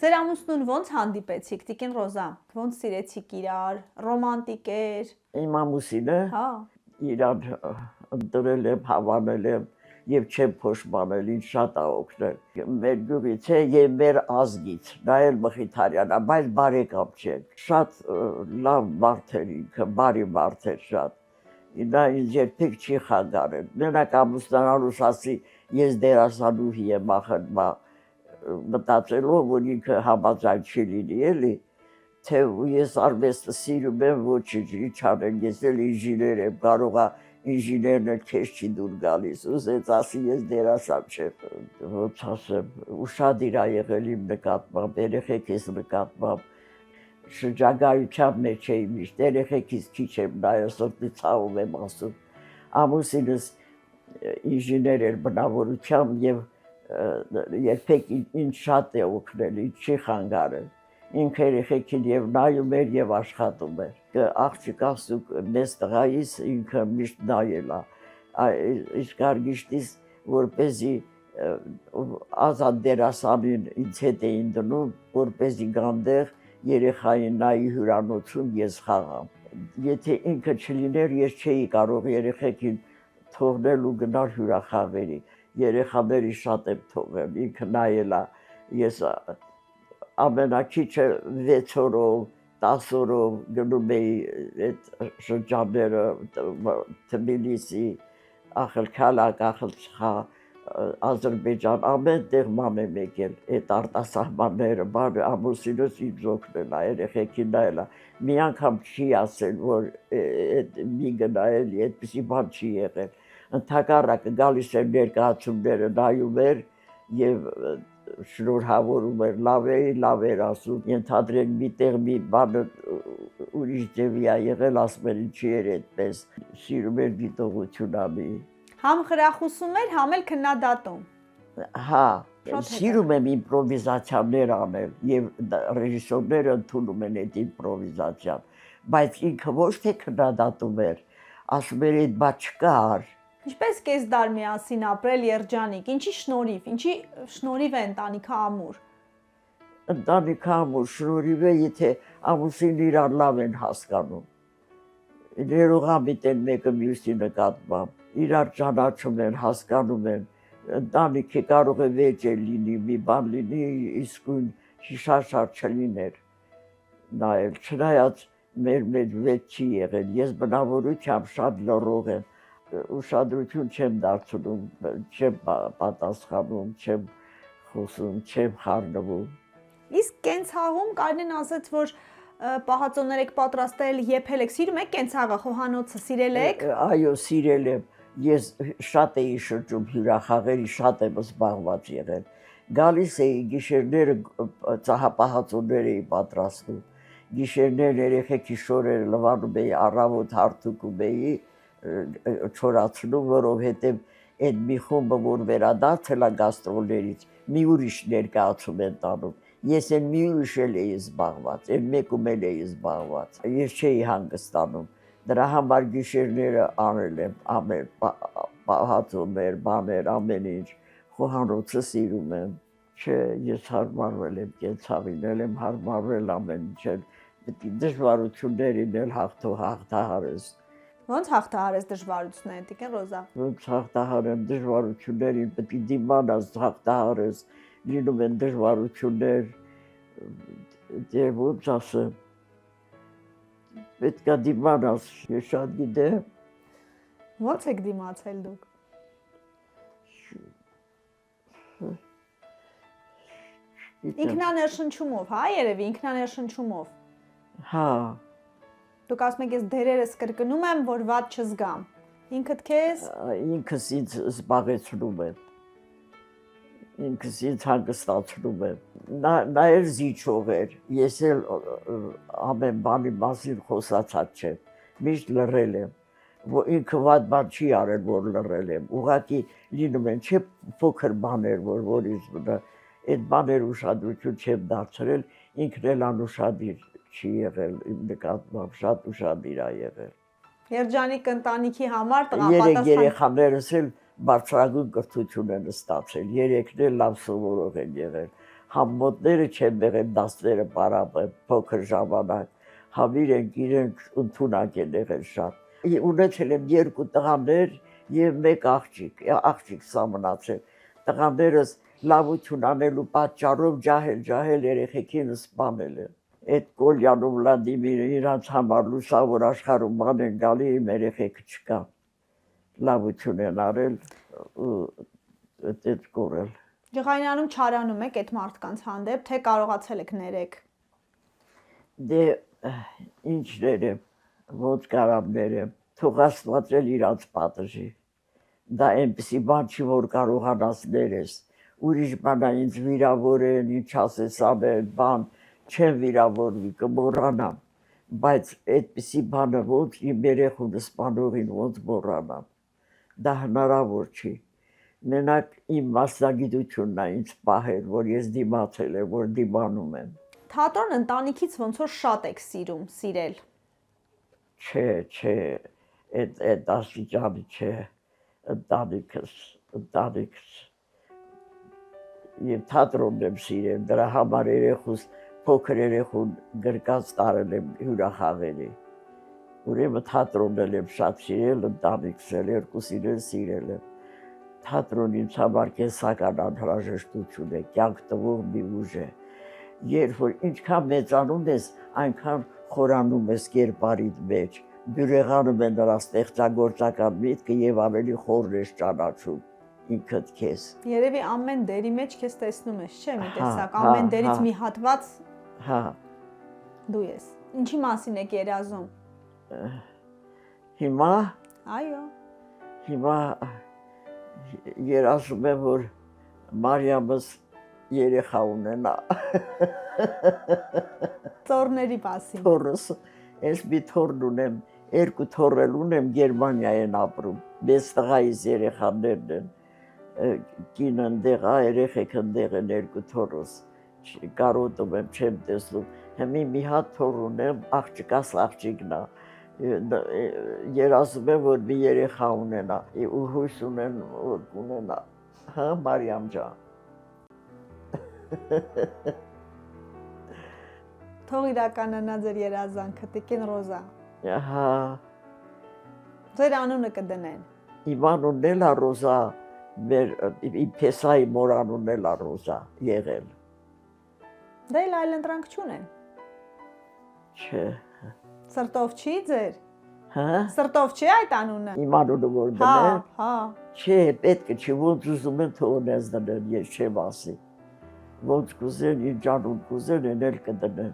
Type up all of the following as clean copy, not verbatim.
Ձեր ամուսնուն ոնց հանդիպեցիք, Տիկին Ռոզա, ոնց սիրեցիք իրար, ռոմանտիկ էր։ Իմ ամուսինը Հա։ իրան ընտրել եմ, հավանել եմ եւ չեմ փոշմանել, ինձ շատ է օգնել։ Մեր գյուղից է եւ մեր ազգից, նա էլ Մխիթարյան է, բայց բարեկամ չէ։ Շատ լավ մարդ էր ինքը, բարի մարդ էր շատ։ Նա ինձ երբեք չի խանգարել։ Մենակ ամուսնանալուց ասի, ես դերասանուհի եմ ախր, մտածելով, որ ինքը համաձայն չի լինի, էլի, թե ես արվեստը սիրում եմ, ոչինչ, ինչ անեմ, ես էլ ինժեներ եմ, կարող է ինժեներն էլ քեզ չի դուր գալիս, ուզեց ասի, ես դերասան չեմ, ոնց ասեմ, ուշադիր ա եղել իմ նկատմամբ, երեխեքիս նկատմամբ, շրջագայության մեջ էի միշտ, երեխեքիս քիչ եմ նայել, սրտի ցավում եմ ասում, ամուսինս ինժեներ էր բնավորությամբ եւ երբեք ինձ շատ է օգնել, ինձ չի խանգարել, ինքը երեխեքին եւ նայում էր եւ աշխատում էր, աղջիկ ասուկ մեծ տղայիս ինքը միշտ նայել է, իսկ արգիշտիս որպեսզի ազատ դերասանին ինձ հետ էին դնում, որպեսզի գանդեղ երեխային նայի հյուրանոցում ես խաղամ, եթե ինքը չլիներ, ես չէի կարող երեխեքին թողնել ու գնալ հյուրախաղերի, երեխաների շատ եմ թողել, ինքը նայել է, ես ամենակիչը 6 օրով, 10 օրով գնում էի այդ շրջանները, Թբիլիսի, Ախալքալակ, Ախալչխա, Ադրբեջան, ամեն տեղ ման եմ եկել, այդ արտասահմանները, ամուսինս ինձ օգնել է, երեխեքին նայել է, մի անգամ չի ասել, որ մի գնայել, այդպիսի բան չի եղել, ընդհակառակը գալիս էր ներկայացումները նայում էր եւ շնորհավորում էր, լավ էր ասում, ենթադրենք միտեղ մի բանը ուրիշ ձևի ա եղել, ասում էր ինչի էր այդպես, սիրում էր դիտողություն անի։ Համ խրախուսում էր, համ էլ քննադատում։ Հա, սիրում եմ իմպրովիզացիաներ անել եւ ռեժիսորները ընդունում են այդ իմպրովիզացիան, բայց ինքը ոչ թե քննադատում էր, ասում էր այդ բա չկար։ Ինչպես կեսդար միասին ապրել երջանիկ, ինչի շնորհիվ, ինչի շնորհիվ է ընտանիքը ամուր։ Ընտանիքը ամուր շնորհիվ է, եթե ամուսինն իրար լավ են հասկանում։ Ներողամիտ են մեկը մյուսի նկատմամբ, իրար ճանաչում են, հասկանում են, ընտանիքը կարող է վեճ լինի, մի բան լինի, իսկույն հիշաշար չլիներ նայել, չնայած մեր մեջ վեճ չի եղել, ես բնավորությամբ շատ լռող եմ, ուշադրություն չեմ դարձնում, չեմ պատասխանում, չեմ խոսում, չեմ խառնվում։ Իսկ կենցաղում Կարինեն ասաց, որ պահածոներ եք պատրաստել, եփել եք, սիրում եք կենցաղը, խոհանոցը սիրել եք։ Այո, սիրել եմ, ես շատ էի շրջում հյուրախաղերի, շատ եմ զբաղված եղել։ Գալիս էի գիշերները ծահապահածոներ էի պատրաստում, գիշերներ երեխեքի շորերը լվանում էի, առավոտ հարթուկում էի, չորացնում, որովհետև այդ մի խումբը, որ վերադարձել է գաստրոլներից, մի ուրիշ ներկայացում են տանում, ես են մի ուրիշ էլ էի զբաղված, են մեկում էլ էի զբաղված, ես չէի հանգստանում, դրա համար գիշերները անել եմ, ամեն պահածոներ, բաներ, ամեն ինչ, խոհանոցը սիրում եմ, չէ, ես հարմարվել եմ կենցաղին, էլ եմ հարմարվել ամեն ինչ, դժվարություններին էլ հաղթահարես։ Ոնց հաղթահարես դժվարությունները, Տիկին Ռոզա։ Ոնց հաղթահարեմ դժվարություններին, պետք է դիմանաս հաղթահարես, լինում են դժվարություններ, եւ ոնց ասեմ, պետք է դիմանաս, ես շատ գիտեմ։ Ոնց եք դիմացել դուք։ Ինքնաներշնչումով, հա, երևի ինքնաներշնչումով։ Հա։ Դուք ասում եք, ես դերերս կրկնում եմ, որ վատ չզգամ։ Ինքդ քեզ։ Ինքս ինձ զբաղեցնում եմ։ Ինքս ինձ հանգստացնում եմ։ Նա էլ զիջող էր, ես էլ ամեն բանի մասին խոսացած չեմ, միշտ լռել եմ, ինքը վատ բան չի արել, որ լռել եմ, ուղղակի լինում են, չէ փոքր բաներ, որից այդ բաներ ուշադրություն չեմ դարձրել, ինքն էլ անուշադիր չի եղել իմ նկատմամբ, շատ ուշադիր ա եղել։ Երջանիկ ընտանիքի համար Երեք երեխաներս էլ բարձրագույն կրթություն են ստացել, երեքն էլ լավ սովորող են եղել, Համմոտները չեն եղել դասները պարապել փոքր ժամանակ։ Հավիր ենք իրենք ընդունակ են եղել շատ։ Ունեցել եմ 2 տղաներ եւ 1 աղջիկ սա մնացել։ Տղաներս լավություն անելու պատճառով ջահել երեխեքին սպանել են։ Այդ Կոլյանով Վլադիմիրը իրանց համար լուսավոր աշխարհում բան են գալի, իմ երեխեքը չկա։ Լավություն են արել ու այդ կորել։ Ջղայնանում չարանում եք այդ մարդկանց հանդեպ, թե կարողացել եք ներեք։ Դե ինչներ եմ, ոնց կարամներ եմ, թող Աստված էլ իրանց պատժի։ Դա այնպեսի բան չի, որ կարողանաս ներես։ Ուրիշ բանա ինձ վիրավորեն, ինչ ասես ամեն բան, չեմ վիրավորվի, կմոռանամ, բայց այդպիսի բանը ոնց իմ երեխուն սպանողին ոնց մոռանամ, դա հնարավոր չի, մենակ իմ մասնագիտությունն է ինձ պահել, որ ես դիմացել եմ, որ դիմանում եմ։ Թատրոն ընտանիքից ոնց որ շատ եք սիրել։ Չէ, այդ աստիճանի չէ, ընտանիքս եւ թատրոնն եմ սիրել, դրա համար երեխուս փոքր երեխուն գրկած տարել եմ հյուրախաղերի։ Ուրեմն թատրոնն եմ շատ սիրել, ընտանիքս էլ երկուսին էլ սիրել եմ։ Թատրոնն ինձ համար կենսական անհրաժեշտություն է, կյանք տվող մի ուժ է։ Երբ որ ինչքան մեծանում ես, այնքան խորանում ես կերպարիդ մեջ, բյուրեղանում է նրա ստեղծագործական միտքը եւ ավելի խորն ես ճանաչում ինքդ քեզ։ Երևի ամեն դերի մեջ քեզ տեսնում ես, չէ՞, մի տեսակ, ամեն դերից մի հատված։ Հա։ Դու ես։ Ինչի մասին եք երազում։ Հիմա։ Այո։ Հիմա երազում եմ, որ Մարիամս երեխա ունենա։ Ծորների մասին։ Թորս, ես մի թորն ունեմ, 2 թորել ունեմ, Գերմանիա են ապրում, 6 տղայիս երեխաներն են, կինը ընդեղ է, երեխեք ընդեղ են 2 թորս, կարոտում եմ, չեմ տեսնում, հիմի մի հատ թոր ունեմ, աղջկաս աղջիկն է, երազում եմ, որ մի երեխա ունենա, ու հույս ունեն, որ ունենա, հա, Մարիամ ջան։ Թող իրականանա ձեր երազանքը, Տիկին Ռոզա։ Ահա։ Ձեր անունը կդնեն։ Իմ անունն էլ է Ռոզա, իմ փեսայի մոր անունն էլ է Ռոզա եղել։ Դե այլ ընտրանք չունեն։ Չէ։ Սրտով չի ձեր։ Հա։ Սրտով չի այդ անունը։ Իմ անունը որ դնեն։ Հա։ Չէ, պետք է չի, ոնց ուզում են թողնես դնեն, ես չեմ ասի։ Ոնց կուզեն, ինչ անուն կուզեն, են էլ կդնեն։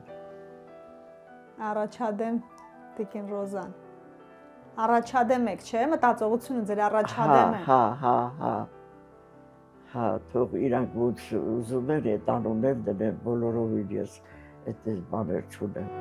Առաջադեմ Տիկին Ռոզան։ Առաջադեմ եք, չէ՞, մտածողությունը ձեր առաջադեմ է։ Հա, թող իրանք ոնց ուզում են, այդ անուններ դնեն, բոլորովին ես այդ բաներ չունեմ։